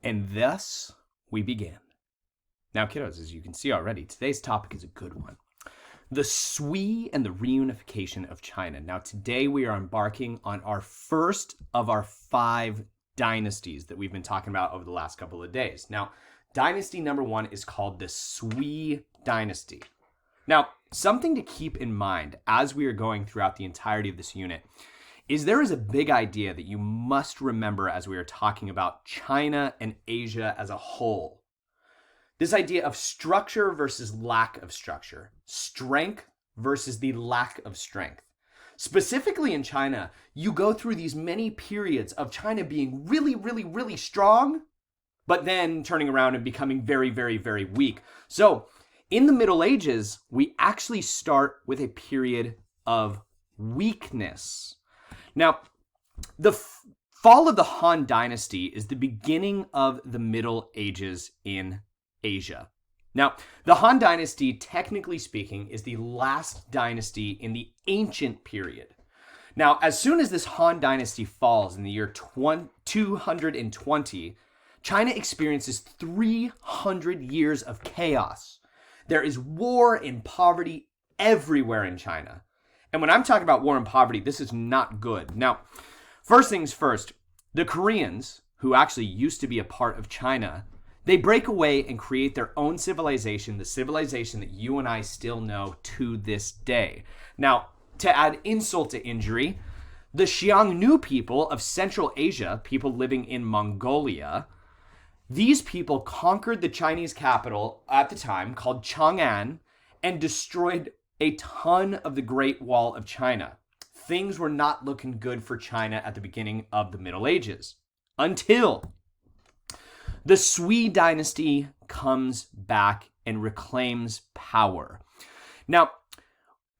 And thus we begin. Now, kiddos, as you can see already, today's topic is a good one. The Sui and the reunification of China. Now, today we are embarking on our first of our 5 dynasties that we've been talking about over the last couple of days. Now, dynasty number 1 is called the Sui dynasty. Now, something to keep in mind as we are going throughout the entirety of this unit is there is a big idea that you must remember as we are talking about China and Asia as a whole. This idea of structure versus lack of structure, strength versus the lack of strength. Specifically in China, you go through these many periods of China being really, really, really strong, but then turning around and becoming very, very, very weak. So in the Middle Ages, we actually start with a period of weakness. Now, the fall of the Han Dynasty is the beginning of the Middle Ages in Asia. Now, the Han Dynasty, technically speaking, is the last dynasty in the ancient period. Now, as soon as this Han Dynasty falls in the year 220, China experiences 300 years of chaos. There is war and poverty everywhere in China. And when I'm talking about war and poverty, this is not good. Now, first things first, the Koreans, who actually used to be a part of China, they break away and create their own civilization, the civilization that you and I still know to this day. Now, to add insult to injury, the Xiongnu people of Central Asia, people living in Mongolia, these people conquered the Chinese capital at the time called Chang'an and destroyed a ton of the Great Wall of China. Things were not looking good for China at the beginning of the Middle Ages until the Sui dynasty comes back and reclaims power. Now,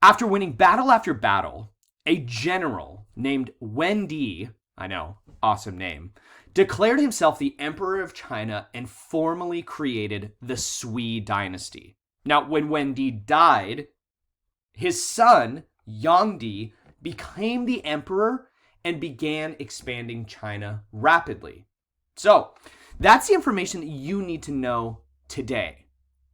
after winning battle after battle, a general named Wen Di, I know, awesome name, declared himself the emperor of China and formally created the Sui dynasty. Now, when Wen Di died, his son, Yang Di, became the emperor and began expanding China rapidly. So, that's the information that you need to know today.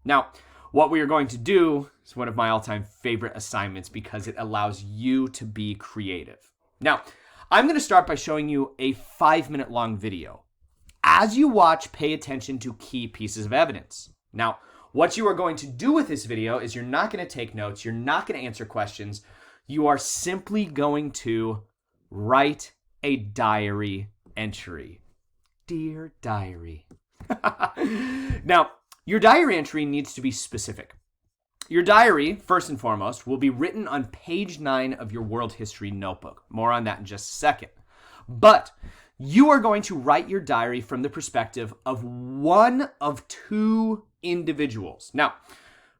Now, what we are going to do is one of my all-time favorite assignments because it allows you to be creative. Now, I'm going to start by showing you a 5-minute long video. As you watch, pay attention to key pieces of evidence. Now, what you are going to do with this video is you're not going to take notes. You're not going to answer questions. You are simply going to write a diary entry. Dear diary. Now, your diary entry needs to be specific. Your diary, first and foremost, will be written on page 9 of your world history notebook. More on that in just a second. But you are going to write your diary from the perspective of one of 2 individuals. Now,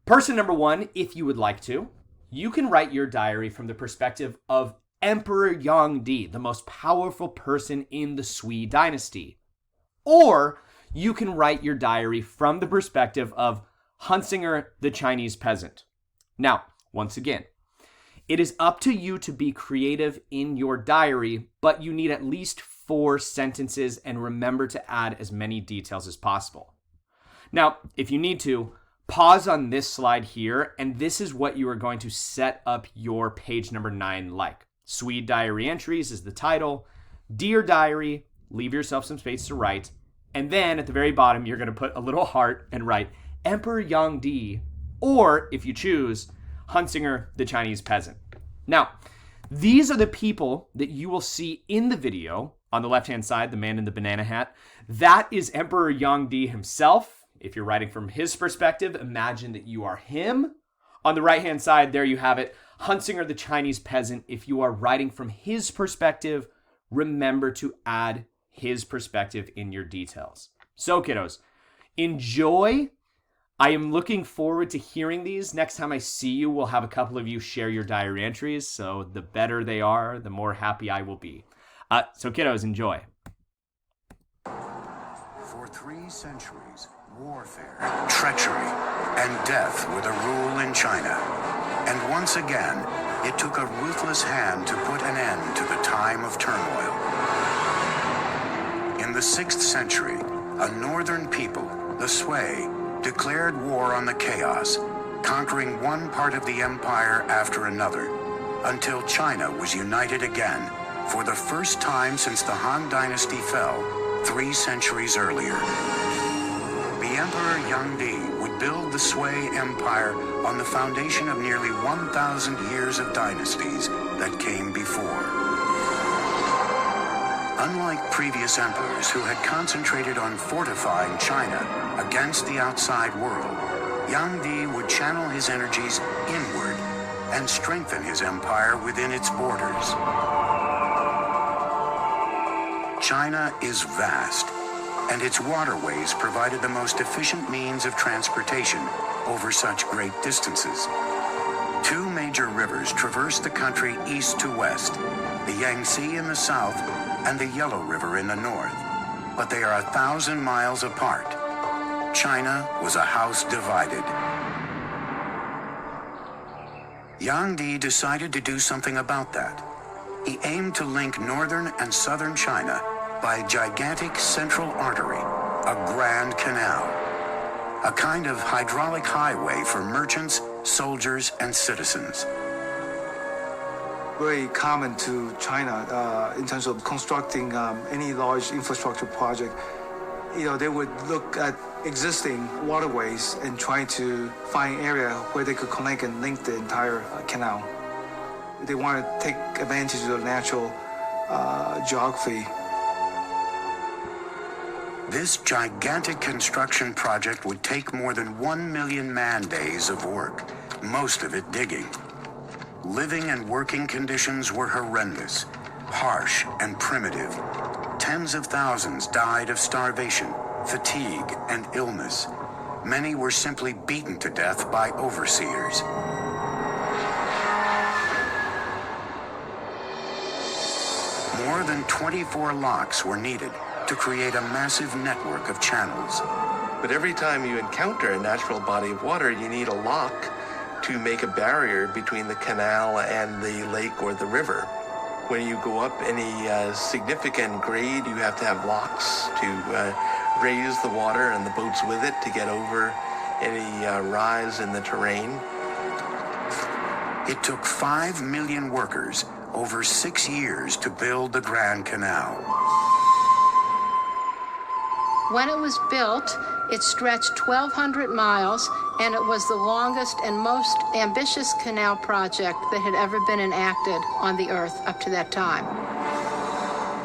person number 1, if you would like to, you can write your diary from the perspective of Emperor Yang Di, the most powerful person in the Sui dynasty. Or you can write your diary from the perspective of Huntsinger, the Chinese peasant. Now, once again, it is up to you to be creative in your diary, but you need at least 4 sentences and remember to add as many details as possible. Now, if you need to, pause on this slide here, and this is what you are going to set up your page number 9 like. Sui Diary Entries is the title. Dear Diary, leave yourself some space to write. And then at the very bottom, you're going to put a little heart and write Emperor Yang Di, or if you choose, Huntsinger, the Chinese peasant. Now, these are the people that you will see in the video. On the left-hand side, the man in the banana hat. That is Emperor Yang Di himself. If you're writing from his perspective, imagine that you are him. On the right-hand side, there you have it. Huntsinger, the Chinese peasant. If you are writing from his perspective, remember to add his perspective in your details. So, kiddos, enjoy. I am looking forward to hearing these. Next time I see you, we'll have a couple of you share your diary entries. So the better they are, the more happy I will be. So, kiddos, enjoy. For 3 centuries, warfare, treachery, and death were the rule in China. And once again, it took a ruthless hand to put an end to the time of turmoil. In the 6th century, a northern people, the Sui, declared war on the chaos, conquering one part of the empire after another, until China was united again, for the first time since the Han Dynasty fell 3 centuries earlier. The Emperor Yangdi would build the Sui Empire on the foundation of nearly 1,000 years of dynasties that came before. Unlike previous emperors who had concentrated on fortifying China against the outside world, Yangdi would channel his energies inward and strengthen his empire within its borders. China is vast, and its waterways provided the most efficient means of transportation over such great distances. 2 major rivers traverse the country east to west, the Yangtze in the south and the Yellow River in the north, but they are 1,000 miles apart. China was a house divided. Yangdi decided to do something about that. He aimed to link northern and southern China by a gigantic central artery, a Grand Canal, a kind of hydraulic highway for merchants, soldiers, and citizens. Very common to China in terms of constructing any large infrastructure project. They would look at existing waterways and try to find area where they could connect and link the entire canal. They want to take advantage of the natural geography. This gigantic construction project would take more than 1 million man-days of work, most of it digging. Living and working conditions were horrendous, harsh and primitive. Tens of thousands died of starvation, fatigue, and illness. Many were simply beaten to death by overseers. More than 24 locks were needed to create a massive network of channels. But every time you encounter a natural body of water, you need a lock to make a barrier between the canal and the lake or the river. When you go up any significant grade, you have to have locks to raise the water and the boats with it to get over any rise in the terrain. It took 5 million workers over 6 years to build the Grand Canal. When it was built, it stretched 1,200 miles, and it was the longest and most ambitious canal project that had ever been enacted on the Earth up to that time.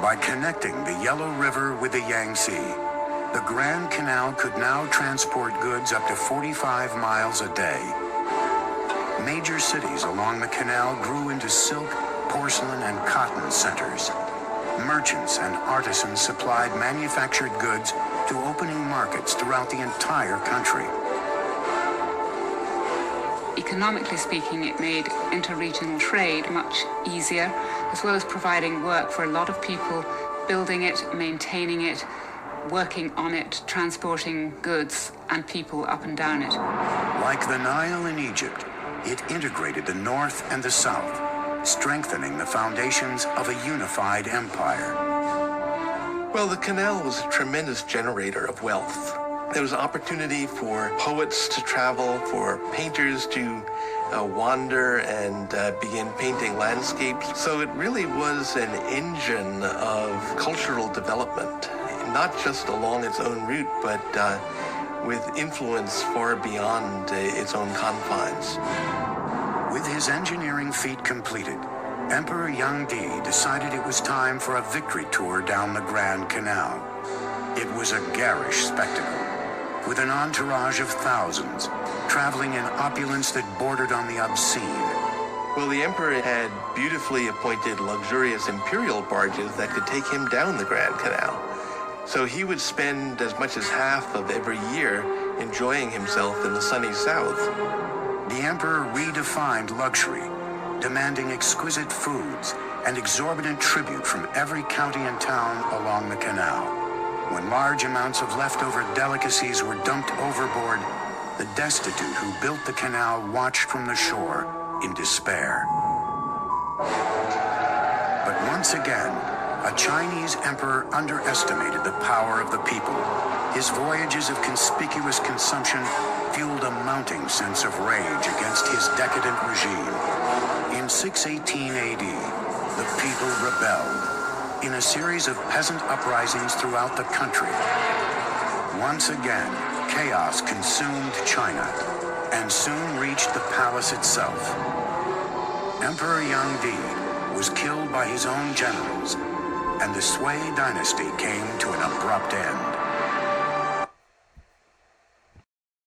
By connecting the Yellow River with the Yangtze, the Grand Canal could now transport goods up to 45 miles a day. Major cities along the canal grew into silk, porcelain, and cotton centers. Merchants and artisans supplied manufactured goods to opening markets throughout the entire country. Economically speaking, it made interregional trade much easier, as well as providing work for a lot of people, building it, maintaining it, working on it, transporting goods and people up and down it. Like the Nile in Egypt, it integrated the North and the South, strengthening the foundations of a unified empire. Well, the canal was a tremendous generator of wealth. There was opportunity for poets to travel, for painters to wander and begin painting landscapes. So it really was an engine of cultural development, not just along its own route, but with influence far beyond its own confines. With his engineering feat completed, Emperor Yangdi decided it was time for a victory tour down the Grand Canal. It was a garish spectacle, with an entourage of thousands, traveling in opulence that bordered on the obscene. Well, the emperor had beautifully appointed luxurious imperial barges that could take him down the Grand Canal. So he would spend as much as half of every year enjoying himself in the sunny south. The emperor redefined luxury, demanding exquisite foods and exorbitant tribute from every county and town along the canal. When large amounts of leftover delicacies were dumped overboard, the destitute who built the canal watched from the shore in despair. But once again, a Chinese emperor underestimated the power of the people. His voyages of conspicuous consumption fueled a mounting sense of rage against his decadent regime. In 618 AD, the people rebelled in a series of peasant uprisings throughout the country. Once again, chaos consumed China and soon reached the palace itself. Emperor Yangdi was killed by his own generals, and the Sui dynasty came to an abrupt end.